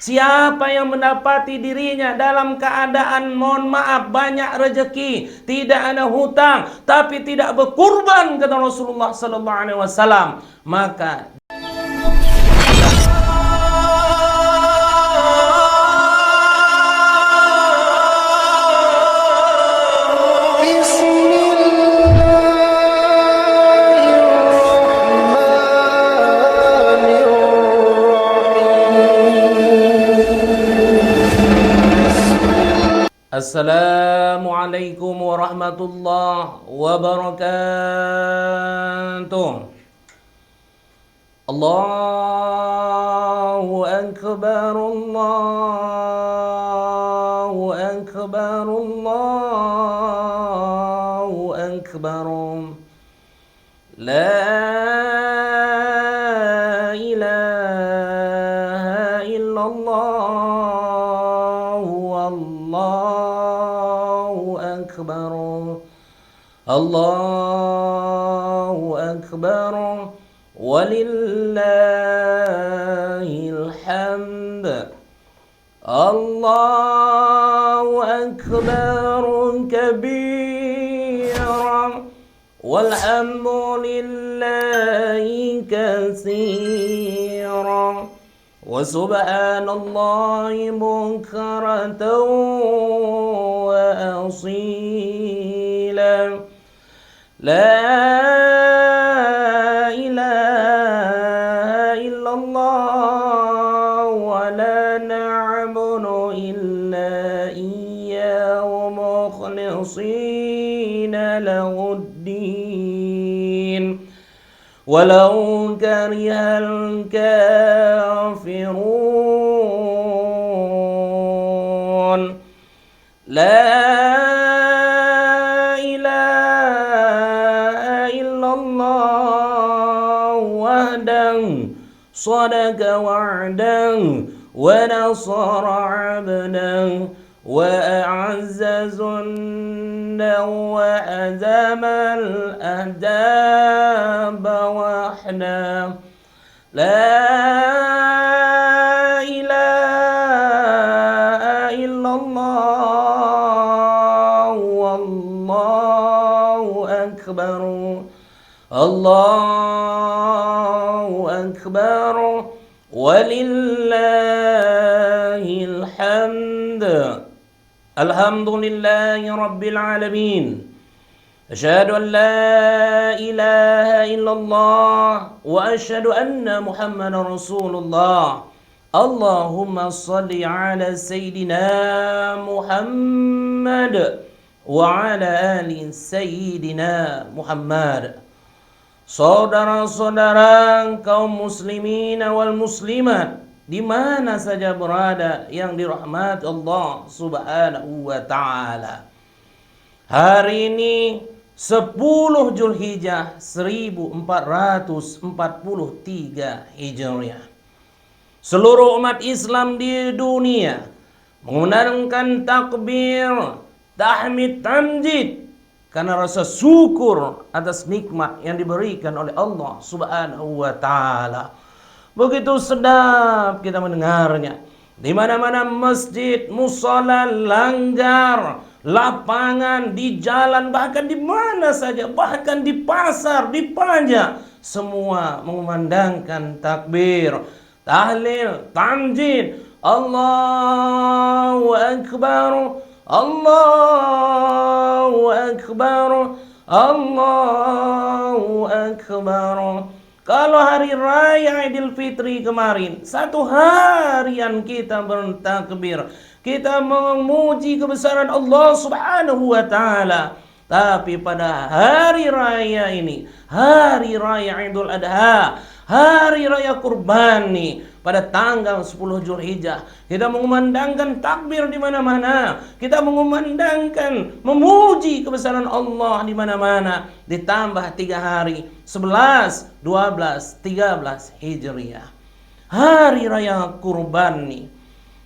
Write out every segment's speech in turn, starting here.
Siapa yang mendapati dirinya dalam keadaan mohon maaf banyak rezeki, tidak ada hutang, tapi tidak berkurban kata Rasulullah sallallahu alaihi wasallam, maka Assalamualaikum warahmatullahi wabarakatuh. Allahu akbar, Allahu akbar, Allahu akbar. La ilaha illallah, wallahu akbar. Allahu akbar, walillahil hamd. Allahu akbar kabira, walhamdulillahi katsira, wa subhanallahi bukratan wa asila. La ilaha illallah wa la na'budu illa iyyahu mukhlishina lahuddin walau karihal kafirun. La صدق وعدا ونصر عبدا وأعز جندا وهزم الأحزاب وحدا. لا إله إلا الله والله أكبر. Allahu akbar walillahil hamd. Alhamdulillahi rabbil alamin. Asyhadu an la ilaha illallah wa asyhadu anna Muhammadar Rasulullah. Allahumma salli ala sayyidina Muhammad wa ala ali sayyidina Muhammad. Saudara-saudara kaum muslimin wal muslimat di mana saja berada yang dirahmati Allah Subhanahu wa taala. Hari ini 10 Zulhijjah 1443 Hijriah. Seluruh umat Islam di dunia mengumandangkan takbir, tahmid, tamjid karena rasa syukur atas nikmat yang diberikan oleh Allah Subhanahu wa taala. Begitu sedap kita mendengarnya. Di mana-mana masjid, musala, langgar, lapangan, di jalan, bahkan di mana saja, bahkan di pasar, di pajak, semua mengumandangkan takbir, tahlil, tamjid, Allahu akbar. Allahu akbar, Allahu akbar. Kalau hari raya Idul Fitri kemarin, satu harian kita bertakbir, kita memuji kebesaran Allah Subhanahu wa taala. Tapi pada hari raya ini, hari raya Idul Adha, hari raya kurban nih, pada tanggal 10 Zulhijjah, kita mengumandangkan takbir di mana-mana. Kita mengumandangkan, memuji kebesaran Allah di mana-mana. Ditambah 3 hari, 11, 12, 13 Hijriah. Hari raya kurban nih.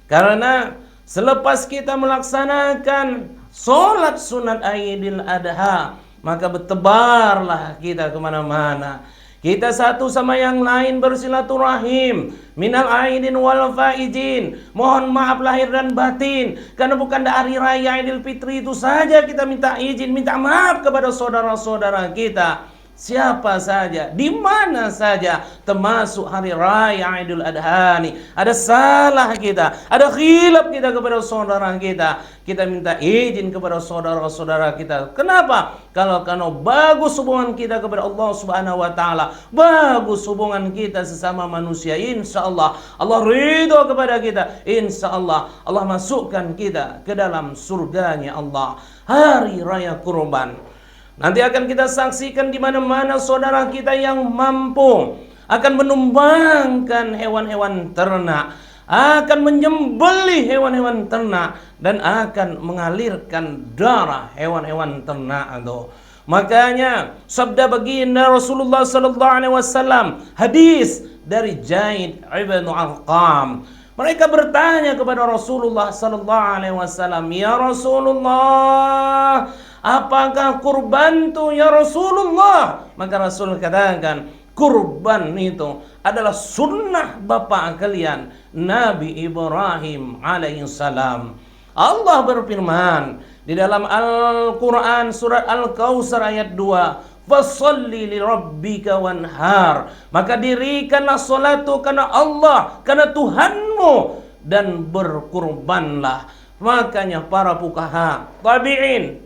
Karena selepas kita melaksanakan sholat sunat Idul Adha, maka bertebarlah kita kemana-mana. Kita satu sama yang lain bersilaturahim. Minal aidin wal faizin. Mohon maaf lahir dan batin. Karena bukan dari raya Idul Fitri itu saja kita minta izin, minta maaf kepada saudara-saudara kita. Siapa saja, di mana saja, termasuk hari raya Idul Adha ini, ada salah kita, ada khilaf kita kepada saudara kita, kita minta izin kepada saudara-saudara kita. Kenapa? Kalau bagus hubungan kita kepada Allah Subhanahu wa taala, bagus hubungan kita sesama manusia, insyaallah Allah ridho kepada kita, insyaallah Allah masukkan kita ke dalam surganya Allah. Hari raya kurban nanti akan kita saksikan di mana-mana saudara kita yang mampu akan menumbangkan hewan-hewan ternak, akan menyembelih hewan-hewan ternak, dan akan mengalirkan darah hewan-hewan ternak itu. Makanya sabda baginda Rasulullah sallallahu alaihi wasallam, hadis dari Zaid ibn Arqam. Mereka bertanya kepada Rasulullah sallallahu alaihi wasallam, "Ya Rasulullah, apakah kurban itu ya Rasulullah?" Maka Rasul katakan, kurban itu adalah sunnah bapak kalian, Nabi Ibrahim alaihissalam. Allah berfirman di dalam Al-Quran surat Al-Kautsar ayat 2, "Fasholli li rabbika wanhar." Maka dirikanlah salatu karena Allah, karena Tuhanmu, dan berkurbanlah. Makanya para fuqaha, tabi'in,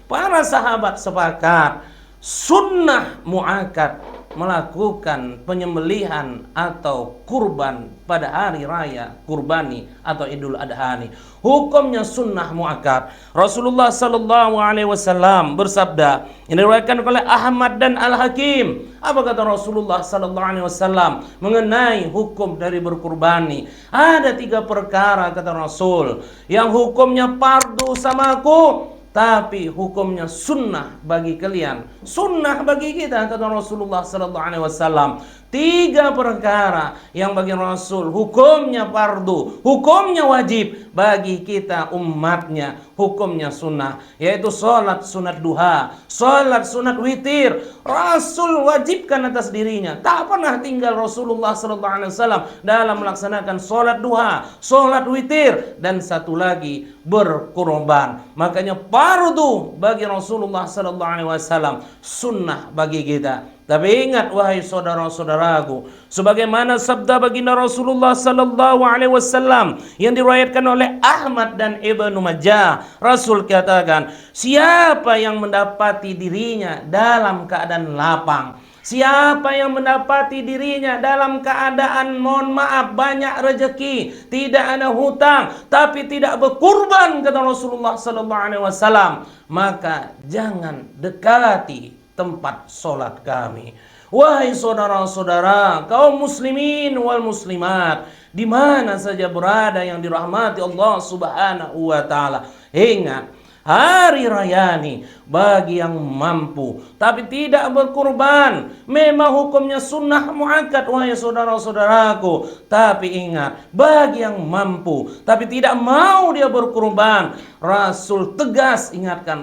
para sahabat sepakat sunnah muakkad melakukan penyembelihan atau kurban pada hari raya kurbani atau Idul Adha ini. Hukumnya sunnah muakkad. Rasulullah sallallahu alaihi wasallam bersabda, ini diriwayatkan oleh Ahmad dan Al-Hakim. Apa kata Rasulullah sallallahu alaihi wasallam mengenai hukum dari berkurbani? Ada 3 perkara kata Rasul yang hukumnya fardu sama aku, tapi hukumnya sunnah bagi kalian, sunnah bagi kita, kata Rasulullah sallallahu alaihi wasallam. 3 perkara yang bagi Rasul hukumnya fardu, hukumnya wajib, bagi kita umatnya hukumnya sunnah, yaitu sholat sunat duha, sholat sunat witir. Rasul wajibkan atas dirinya, tak pernah tinggal Rasulullah sallallahu alaihi wasallam dalam melaksanakan sholat duha, sholat witir, dan satu lagi berkurban. Makanya fardu bagi Rasulullah sallallahu alaihi wasallam, sunnah bagi kita. Tapi ingat wahai saudara-saudaraku, sebagaimana sabda baginda Rasulullah sallallahu alaihi wasallam yang diriwayatkan oleh Ahmad dan Ibnu Majah, Rasul katakan, siapa yang mendapati dirinya dalam keadaan lapang, siapa yang mendapati dirinya dalam keadaan mohon maaf banyak rezeki, tidak ada hutang, tapi tidak berkurban, kata Rasulullah sallallahu alaihi wasallam, maka jangan dekati tempat sholat kami. Wahai saudara-saudara, kaum muslimin wal muslimat, di mana saja berada yang dirahmati Allah Subhanahu wa taala, ingat hari raya ini bagi yang mampu tapi tidak berkurban, memang hukumnya sunnah muakkad wahai saudara-saudaraku. Tapi ingat, bagi yang mampu tapi tidak mau dia berkurban, Rasul tegas ingatkan,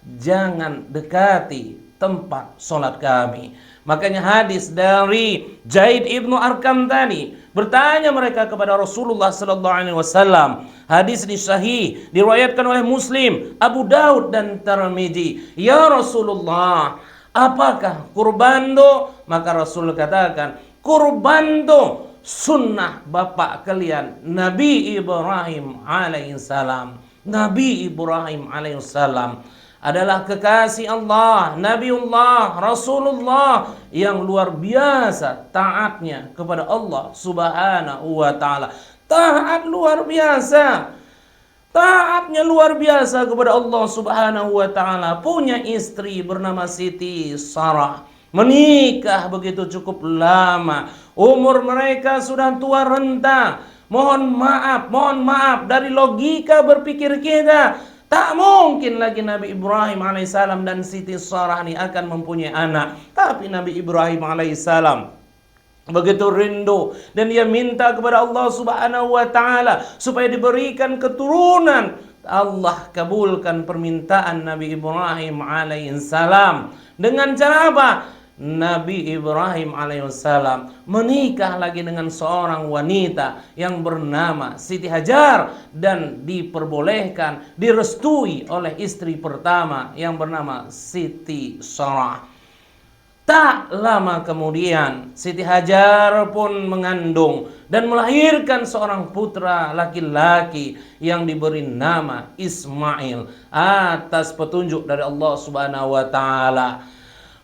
jangan dekati tempat sholat kami. Makanya hadis dari Zaid ibnu Arqam tadi, bertanya mereka kepada Rasulullah sallallahu alaihi wasallam. Hadis ini sahih, diriwayatkan oleh Muslim, Abu Daud dan Tirmidzi. Ya Rasulullah, apakah kurban itu? Maka Rasul katakan, kurban itu sunnah bapak kalian, Nabi Ibrahim alaihissalam. Nabi Ibrahim alaihissalam adalah kekasih Allah, Nabiullah, Rasulullah yang luar biasa taatnya kepada Allah Subhanahu wa taala. Taat luar biasa. Taatnya luar biasa kepada Allah Subhanahu wa taala. Punya istri bernama Siti Sarah. Menikah begitu cukup lama. Umur mereka sudah tua renta. Mohon maaf dari logika berpikir kita, tak mungkin lagi Nabi Ibrahim alaihissalam dan Siti Sarah ini akan mempunyai anak. Tapi Nabi Ibrahim alaihissalam begitu rindu dan dia minta kepada Allah Subhanahu wa taala supaya diberikan keturunan Allah kabulkan permintaan Nabi Ibrahim alaihissalam. Dengan cara apa? Nabi Ibrahim alaihissalam menikah lagi dengan seorang wanita yang bernama Siti Hajar, dan diperbolehkan, direstui oleh istri pertama yang bernama Siti Sarah. Tak lama kemudian Siti Hajar pun mengandung dan melahirkan seorang putra laki-laki yang diberi nama Ismail atas petunjuk dari Allah Subhanahu wa taala.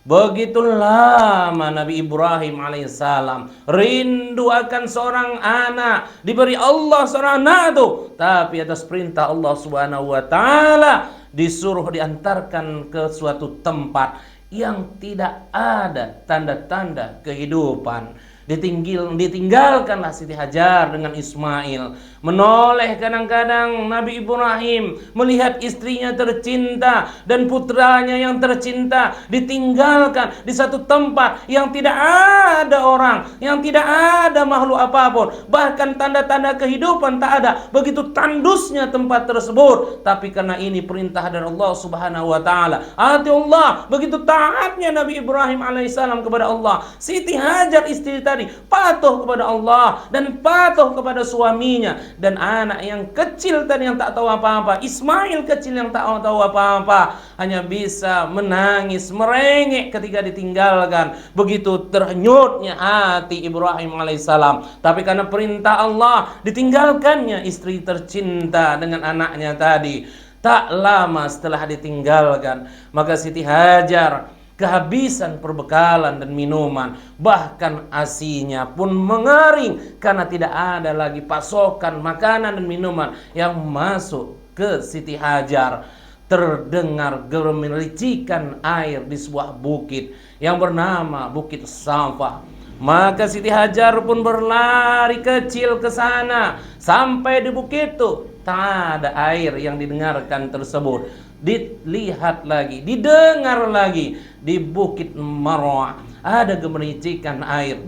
Begitu lama Nabi Ibrahim alaihissalam rindu akan seorang anak, diberi Allah seorang anak itu, tapi atas perintah Allah Subhanahu wa taala disuruh diantarkan ke suatu tempat yang tidak ada tanda-tanda kehidupan. Ditinggalkanlah Siti Hajar dengan Ismail. Menoleh kadang-kadang Nabi Ibrahim melihat istrinya tercinta dan putranya yang tercinta ditinggalkan di satu tempat yang tidak ada orang, yang tidak ada makhluk apapun, bahkan tanda-tanda kehidupan tak ada. Begitu tandusnya tempat tersebut, tapi karena ini perintah dari Allah Subhanahu wa taala, hati Allah, begitu taatnya Nabi Ibrahim alaihissalam kepada Allah. Siti Hajar istri tadi patuh kepada Allah dan patuh kepada suaminya, dan anak yang kecil tadi yang tak tahu apa-apa, Ismail kecil yang tak tahu apa-apa, hanya bisa menangis merengek ketika ditinggalkan. Begitu terhanyutnya hati Ibrahim alaihissalam, tapi karena perintah Allah ditinggalkannya istri tercinta dengan anaknya tadi. Tak lama setelah ditinggalkan, maka Siti Hajar kehabisan perbekalan dan minuman, bahkan ASI-nya pun mengering karena tidak ada lagi pasokan makanan dan minuman yang masuk ke Siti Hajar. Terdengar gemericikan air di sebuah bukit yang bernama Bukit Safa. Maka Siti Hajar pun berlari kecil ke sana. Sampai di bukit itu tak ada air yang didengarkan tersebut. Dilihat lagi, didengar lagi, di Bukit Marwah ada gemericikan air.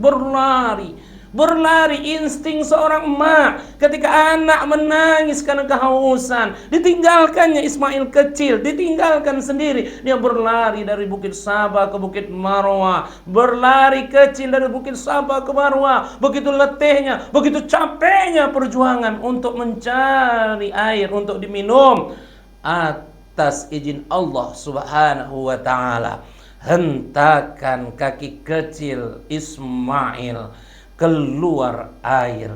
Berlari insting seorang emak ketika anak menangis karena kehausan. Ditinggalkannya Ismail kecil, ditinggalkan sendiri. Dia berlari dari Bukit Safa ke Bukit Marwah, berlari kecil dari Bukit Safa ke Marwah. Begitu letihnya, begitu capeknya perjuangan untuk mencari air untuk diminum. Atas izin Allah Subhanahu wa taala, hentakan kaki kecil Ismail keluar air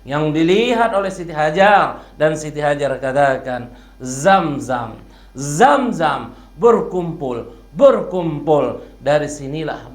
yang dilihat oleh Siti Hajar, dan Siti Hajar katakan, Zam-zam, Zam-zam, berkumpul. Dari sinilah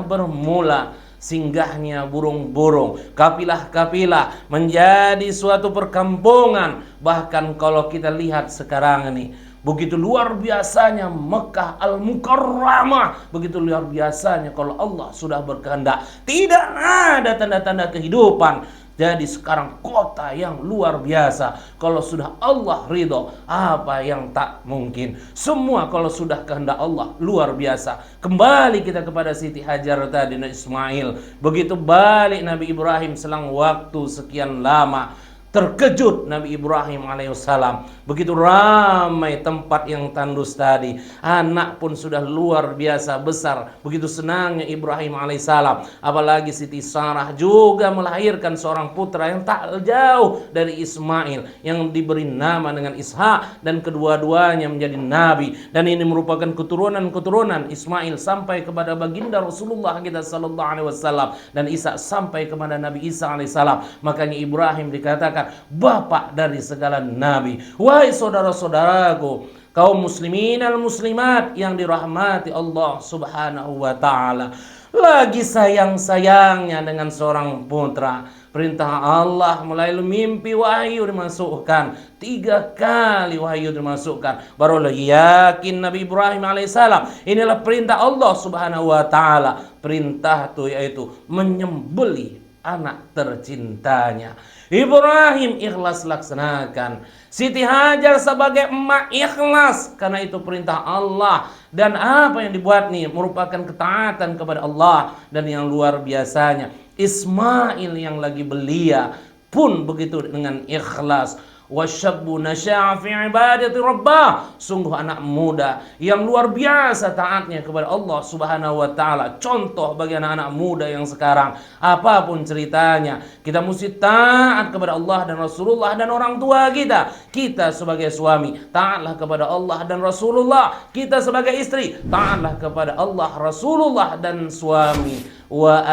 bermula singgahnya burung-burung, kapilah-kapilah menjadi suatu perkampungan. Bahkan kalau kita lihat sekarang ini, begitu luar biasanya Mekah Al-Mukarramah, begitu luar biasanya kalau Allah sudah berkehendak. Tidak ada tanda-tanda kehidupan. Jadi sekarang kota yang luar biasa. Kalau sudah Allah ridho, apa yang tak mungkin? Semua kalau sudah kehendak Allah luar biasa. Kembali kita kepada Siti Hajar tadi dan Ismail. Begitu balik Nabi Ibrahim selang waktu sekian lama, terkejut Nabi Ibrahim alaihissalam. Begitu ramai tempat yang tandus tadi, anak pun sudah luar biasa besar. Begitu senangnya Ibrahim alaihissalam. Apalagi Siti Sarah juga melahirkan seorang putra yang tak jauh dari Ismail, yang diberi nama dengan Ishak, dan kedua-duanya menjadi nabi. Dan ini merupakan keturunan-keturunan Ismail sampai kepada baginda Rasulullah kita sallallahu alaihi wasallam, dan Ishak sampai kepada Nabi Isa alaihissalam. Makanya Ibrahim dikatakan bapak dari segala nabi. Wahai saudara-saudaraku, kaum muslimin dan muslimat yang dirahmati Allah Subhanahu wa taala, lagi sayang-sayangnya dengan seorang putra, perintah Allah melalui mimpi wahyu dimasukkan. 3 kali wahyu dimasukkan, barulah yakin Nabi Ibrahim alaihissalam inilah perintah Allah Subhanahu wa taala. Perintah itu yaitu menyembelih anak tercintanya. Ibrahim ikhlas laksanakan. Siti Hajar sebagai emak ikhlas karena itu perintah Allah. Dan apa yang dibuat nih merupakan ketaatan kepada Allah. Dan yang luar biasanya, Ismail yang lagi belia pun begitu dengan ikhlas. Wasyabbu nasya'a fi ibadati rabbah. Sungguh anak muda yang luar biasa taatnya kepada Allah Subhanahu wa taala. Contoh bagi anak-anak muda yang sekarang, apapun ceritanya, kita mesti taat kepada Allah dan Rasulullah dan orang tua kita. Kita sebagai suami, taatlah kepada Allah dan Rasulullah. Kita sebagai istri, taatlah kepada Allah, Rasulullah dan suami. Wa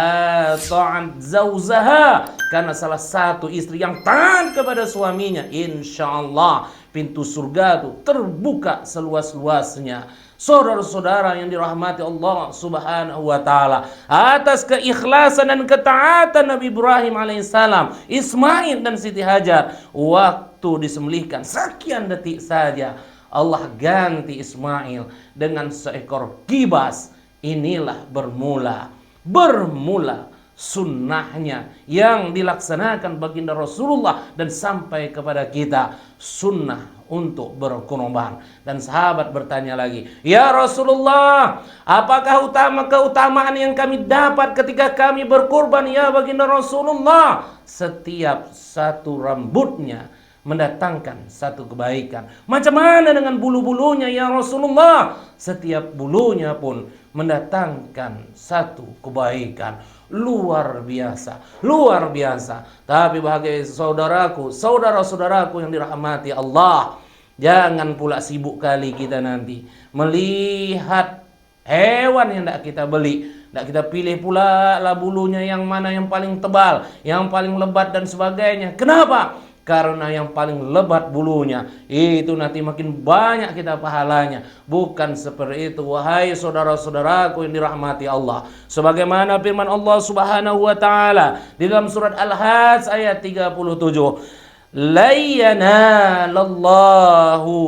ata'at zawzaha, karena salah satu istri yang taat kepada suaminya, insyaallah pintu surga itu terbuka seluas-luasnya. Saudara-saudara yang dirahmati Allah Subhanahu wa taala, atas keikhlasan dan ketaatan Nabi Ibrahim alaihissalam, Ismail dan Siti Hajar, waktu disembelihkan sekian detik saja Allah ganti Ismail dengan seekor kibas. Inilah bermula sunnahnya yang dilaksanakan baginda Rasulullah dan sampai kepada kita, sunnah untuk berkurban. Dan sahabat bertanya lagi, ya Rasulullah, apakah keutamaan yang kami dapat ketika kami berkurban ya baginda Rasulullah? Setiap satu rambutnya mendatangkan satu kebaikan. Macam mana dengan bulu-bulunya ya Rasulullah? Setiap bulunya pun mendatangkan satu kebaikan. Luar biasa, luar biasa. Tapi bahagia saudaraku, saudara-saudaraku yang dirahmati Allah, jangan pula sibuk kali kita nanti melihat hewan yang tidak kita beli. Tidak kita pilih pula lah bulunya yang mana yang paling tebal, yang paling lebat dan sebagainya. Kenapa? Karena yang paling lebat bulunya itu nanti makin banyak kita pahalanya. Bukan seperti itu, wahai saudara-saudaraku yang dirahmati Allah. Sebagaimana firman Allah Subhanahu wa taala di dalam surat Al-Hajj ayat 37, la yanalallahu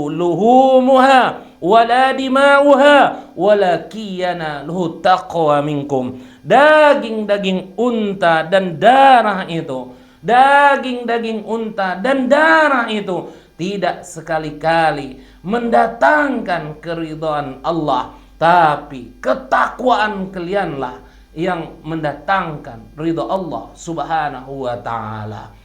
luhumuha wala dima'uha walakin yanaluhu taqwa minkum. Daging-daging unta dan darah itu, daging-daging unta dan darah itu tidak sekali-kali mendatangkan keridhaan Allah, tapi ketakwaan kalianlah yang mendatangkan ridha Allah Subhanahu wa taala.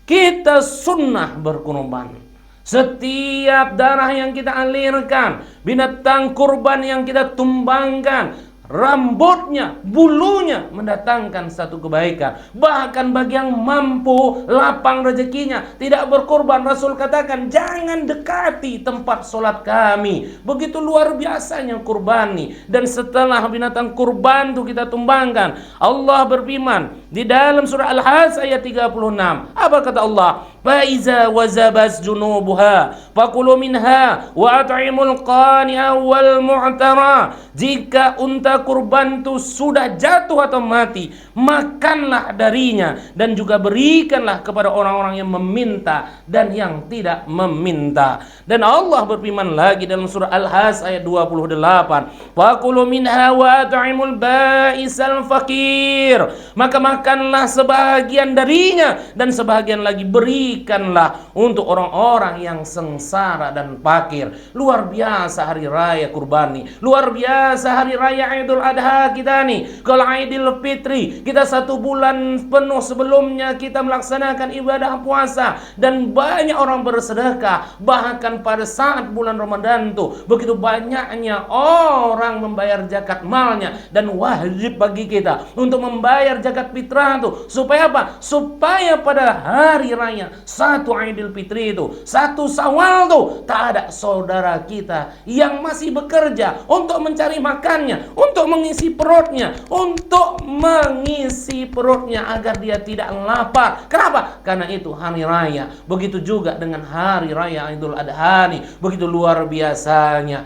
Kita sunnah berkurban. Setiap darah yang kita alirkan, binatang kurban yang kita tumbangkan, rambutnya, bulunya mendatangkan satu kebaikan. Bahkan bagi yang mampu, lapang rezekinya, tidak berkorban, Rasul katakan, jangan dekati tempat sholat kami. Begitu luar biasanya kurbani. Dan setelah binatang kurban itu kita tumbangkan, Allah berfirman di dalam surah Al-Hajj ayat 36. Apa kata Allah? Faiza wazabas junubuha fakulu minha wa at'imul qani'a wal mu'tara. Jika unta kurban itu sudah jatuh atau mati, makanlah darinya dan juga berikanlah kepada orang-orang yang meminta dan yang tidak meminta. Dan Allah berfirman lagi dalam surah Al-Hajj ayat 28, fakulu minha wa at'imul ba'isal fakir. Maka makanlah sebahagian darinya dan sebahagian lagi berikanlah untuk orang-orang yang sengsara dan fakir. Luar biasa hari raya kurban nih, luar biasa hari raya Idul Adha kita nih. Kalau Idul Fitri kita 1 bulan penuh sebelumnya kita melaksanakan ibadah puasa dan banyak orang bersedekah. Bahkan pada saat bulan Ramadan tuh begitu banyaknya orang membayar zakat malnya, dan wajib bagi kita untuk membayar zakat fitrah tuh supaya apa? Supaya pada hari raya 1 Idul Fitri itu, 1 Syawal tuh tak ada saudara kita yang masih bekerja untuk mencari makannya, untuk mengisi perutnya, agar dia tidak lapar. Kenapa? Karena itu hari raya. Begitu juga dengan hari raya Idul Adha nih, begitu luar biasanya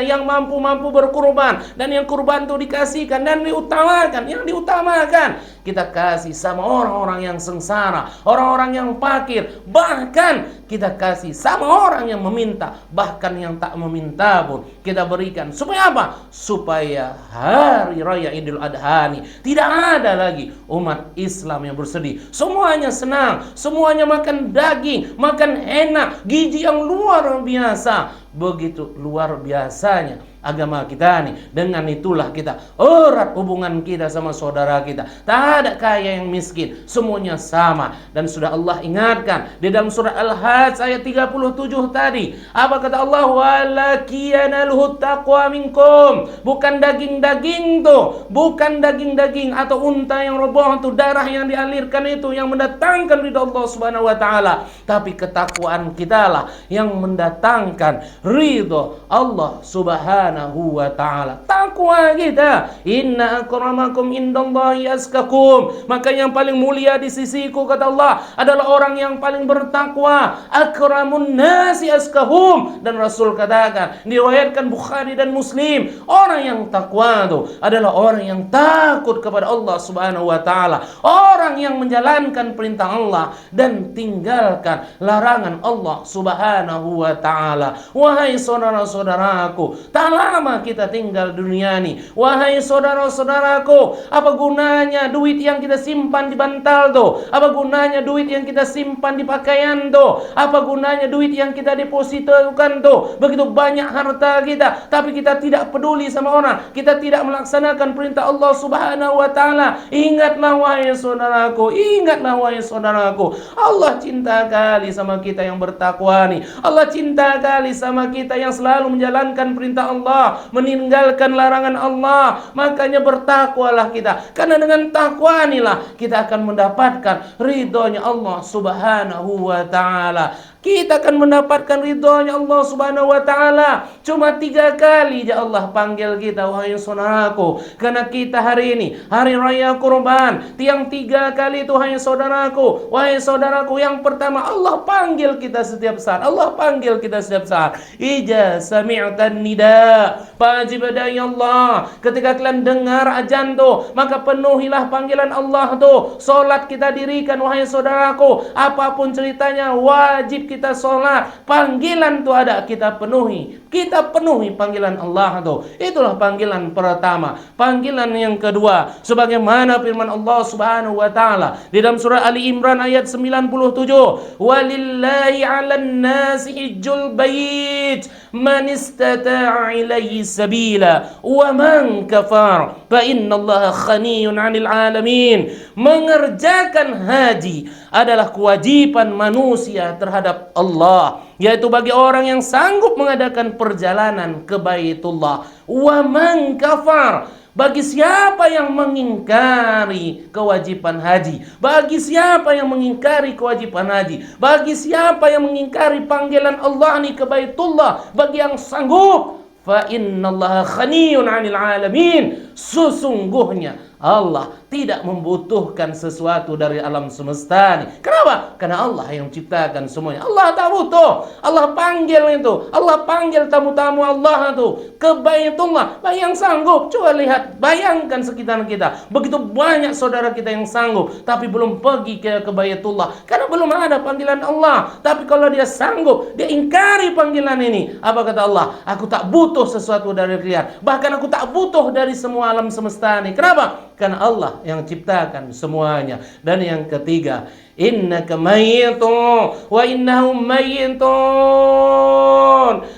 yang mampu berkurban, dan yang kurban itu dikasihkan dan diutamakan. Yang diutamakan kita kasih sama orang-orang yang sengsara, orang-orang yang fakir, bahkan kita kasih sama orang yang meminta, bahkan yang tak meminta pun kita berikan. Supaya apa? Supaya hari raya Idul Adha ini tidak ada lagi umat Islam yang bersedih. Semuanya senang, semuanya makan daging, makan enak, gizi yang luar biasa. Begitu luar biasanya agama kita nih. Dengan itulah kita erat hubungan kita sama saudara kita. Tak ada kaya yang miskin, semuanya sama. Dan sudah Allah ingatkan di dalam surah Al-Hajj ayat 37 tadi. Apa kata Allah? Walakiyanalhu taqwa minkum. Bukan daging-daging tuh, bukan daging-daging atau unta yang roboh tuh, darah yang dialirkan itu yang mendatangkan ridha Allah Subhanahu wa taala, tapi ketakwaan kita lah yang mendatangkan ridha Allah Subhanahu wa taala. Takwa kita, inna akramakum indallahi askakum, maka yang paling mulia di sisiku kata Allah adalah orang yang paling bertakwa. Akramun nasi askahum, dan Rasul katakan, diriwayatkan Bukhari dan Muslim, orang yang takwa itu adalah orang yang takut kepada Allah Subhanahu wa taala, orang yang menjalankan perintah Allah dan tinggalkan larangan Allah Subhanahu wa taala. Wahai saudara-saudaraku, tak lama kita tinggal dunia ini. Wahai saudara-saudaraku, apa gunanya duit yang kita simpan di bantal tuh? Apa gunanya duit yang kita simpan di pakaian tuh? Apa gunanya duit yang kita depositokan tuh? Begitu banyak harta kita, tapi kita tidak peduli sama orang, kita tidak melaksanakan perintah Allah Subhanahu wa taala. Ingatlah wahai saudaraku, ingatlah wahai saudaraku, Allah cinta kali sama kita yang bertakwa nih. Allah cinta kali sama kita yang selalu menjalankan perintah Allah, meninggalkan larangan Allah. Makanya bertakwalah kita, karena dengan takwa inilah kita akan mendapatkan ridhonya Allah Subhanahu wa taala. Kita akan mendapatkan ridhonya Allah Subhanahu wa taala. Cuma 3 kali ya Allah panggil kita wahai saudaraku. Karena kita hari ini hari raya kurban. Tiang 3 kali itu wahai saudaraku. Wahai saudaraku, yang pertama Allah panggil kita setiap saat. Allah panggil kita setiap saat. Ija sami'tan nida. Wajib adai Allah. Ketika kalian dengar azan tuh, maka penuhilah panggilan Allah tuh. Salat kita dirikan wahai saudaraku. Apapun ceritanya wajib kita sholat. Panggilan itu ada, kita penuhi. Kita penuhi panggilan Allah itu. Itulah panggilan pertama. Panggilan yang kedua, sebagaimana firman Allah Subhanahu wa taala di dalam surah Ali Imran ayat 97, walillahi 'alan nasi hijjul bait man istata'a ilaihi sabila wa man kafar fa innallaha ghaniyun 'anil 'alamin. Mengerjakan haji adalah kewajiban manusia terhadap Allah, yaitu bagi orang yang sanggup mengadakan perjalanan ke Baitullah. Wa man kafar, bagi siapa yang mengingkari kewajiban haji, bagi siapa yang mengingkari kewajiban haji, bagi siapa yang mengingkari panggilan Allah ini ke Baitullah, bagi yang sanggup, fa innallaha ghaniyun 'anil 'alamin, sesungguhnya Allah tidak membutuhkan sesuatu dari alam semesta ini. Kenapa? Karena Allah yang ciptakan semuanya. Allah tak butuh. Allah panggil itu. Allah panggil tamu-tamu Allah itu ke Baitullah. Yang sanggup. Coba lihat, bayangkan sekitar kita. Begitu banyak saudara kita yang sanggup, tapi belum pergi ke Baitullah. Karena belum ada panggilan Allah. Tapi kalau dia sanggup, dia ingkari panggilan ini. Apa kata Allah? Aku tak butuh sesuatu dari kalian. Bahkan aku tak butuh dari semua alam semesta ini. Kenapa? Karena Allah yang ciptakan semuanya. Dan yang ketiga, innaka mayyitun wa innahum mayyitun.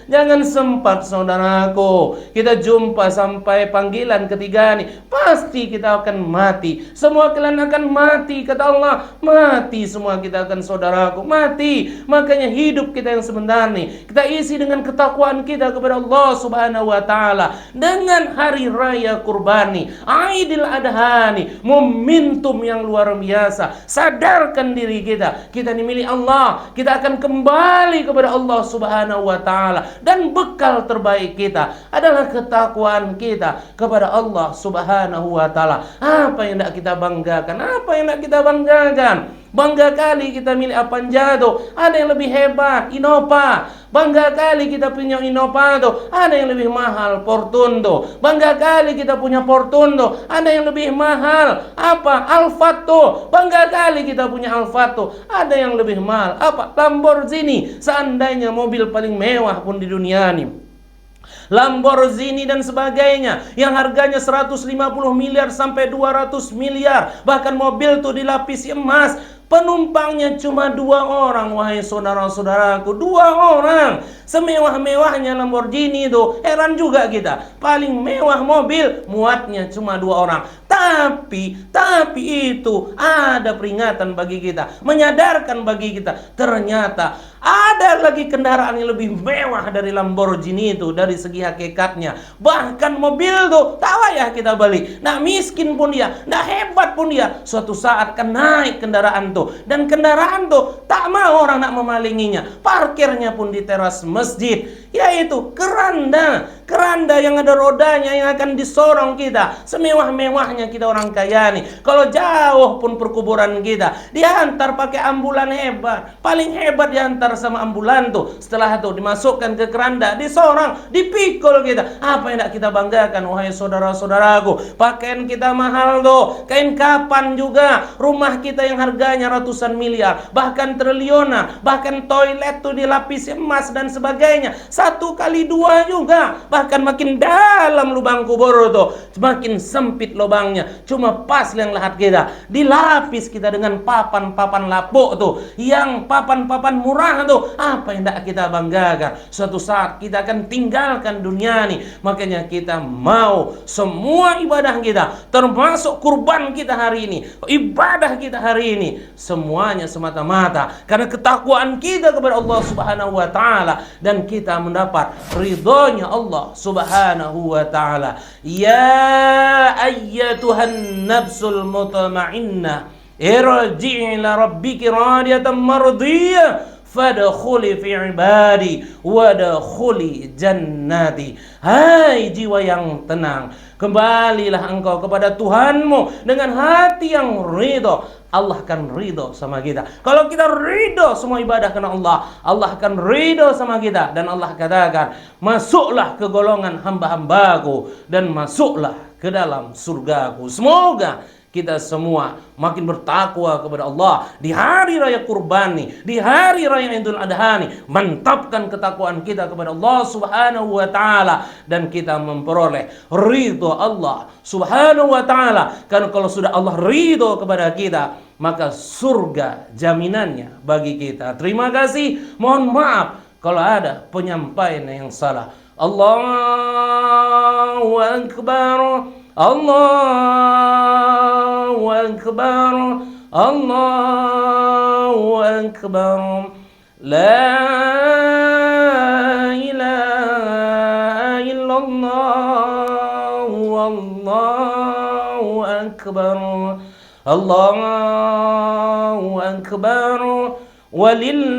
Jangan sempat saudaraku kita jumpa sampai panggilan ketiga nih, pasti kita akan mati. Semua kalian akan mati, kata Allah. Mati semua kita akan, saudaraku, mati. Makanya hidup kita yang sebentar nih kita isi dengan ketakwaan kita kepada Allah Subhanahu wa taala. Dengan hari raya kurban nih, Aidil Adha nih, momentum yang luar biasa. Sadarkan diri kita, kita ini milik Allah. Kita akan kembali kepada Allah Subhanahu wa taala, dan bekal terbaik kita adalah ketakwaan kita kepada Allah Subhanahu wa taala. Apa yang hendak kita banggakan? Apa yang hendak kita banggakan? Bangga kali kita milik Avanjado, ada yang lebih hebat, Innova. Bangga kali kita punya Innova tuh, ada yang lebih mahal, Portundo. Bangga kali kita punya Portundo, ada yang lebih mahal, apa? Alfato. Bangga kali kita punya Alfato, ada yang lebih mahal, apa? Lamborghini. Seandainya mobil paling mewah pun di dunia ini, Lamborghini dan sebagainya, yang harganya 150 miliar sampai 200 miliar, bahkan mobil tuh dilapisi emas, Penumpangnya cuma 2 orang, wahai saudara-saudaraku, 2 orang. Semewah-mewahnya Lamborghini itu, heran juga kita. Paling mewah mobil, muatnya cuma 2 orang. Tapi itu ada peringatan bagi kita, menyadarkan bagi kita, ternyata ada lagi kendaraan yang lebih mewah dari Lamborghini itu dari segi hakikatnya. Bahkan mobil tuh tak payah kita beli. Nak miskin pun dia, nak hebat pun dia, suatu saat akan naik kendaraan tuh. Dan kendaraan tuh tak mau orang nak memalinginya. Parkirnya pun di teras masjid, yaitu keranda yang ada rodanya yang akan disorong kita. Semewah-mewahnya kita orang kaya nih, kalau jauh pun perkuburan kita diantar pakai ambulan hebat. Paling hebat diantar sama ambulan tuh. Setelah itu dimasukkan ke keranda, disorong, dipikul kita. Apa yang tidak kita banggakan, wahai saudara-saudaraku? Pakaian kita mahal tuh, kain kapan juga, rumah kita yang harganya ratusan miliar, bahkan triliunan, bahkan toilet tuh dilapisi emas dan sebagainya. 1x2 juga, bahkan makin dalam lubang kubur tuh, semakin sempit lubangnya, cuma pas yang lahat kita. Dilapis kita dengan papan-papan lapuk tuh, yang papan-papan murah tuh. Apa yang tidak kita banggakan? Suatu saat kita akan tinggalkan dunia nih. Makanya kita mau semua ibadah kita, termasuk kurban kita hari ini, ibadah kita hari ini, semuanya semata-mata karena ketakwaan kita kepada Allah Subhanahu wa taala, dan kita mendapat ridhonya Allah Subhanahu wa taala. Ya ayyatuhan nafsul mutmainnah, irji'i ila rabbiki radiyatan mardiyah, fadkhuli fi ibadi wadkhuli jannati. Hai jiwa yang tenang, kembalilah engkau kepada Tuhanmu dengan hati yang ridho. Allah akan ridho sama kita. Kalau kita ridho semua ibadah karena Allah, Allah akan ridho sama kita. Dan Allah katakan, masuklah ke golongan hamba-hambaku dan masuklah ke dalam surgaku. Semoga kita semua makin bertakwa kepada Allah di hari raya kurban nih, di hari raya Idul Adha nih. Mantapkan ketakwaan kita kepada Allah Subhanahu wa taala, dan kita memperoleh ridho Allah Subhanahu wa taala. Karena kalau sudah Allah ridho kepada kita, maka surga jaminannya bagi kita. Terima kasih. Mohon maaf kalau ada penyampaian yang salah. Allahu Akbar, Allahu Akbar, Allahu Akbar. La ilaha illallah, Wallahu Akbar, Allahu Akbar, walillahil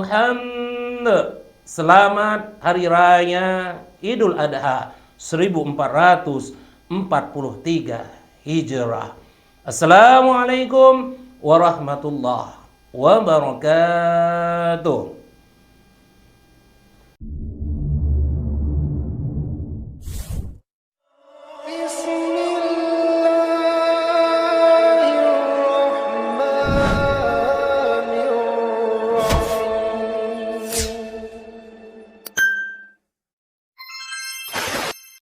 hamd. Selamat Hari Raya Idul Adha 1443 Hijrah. Assalamualaikum warahmatullahi wabarakatuh.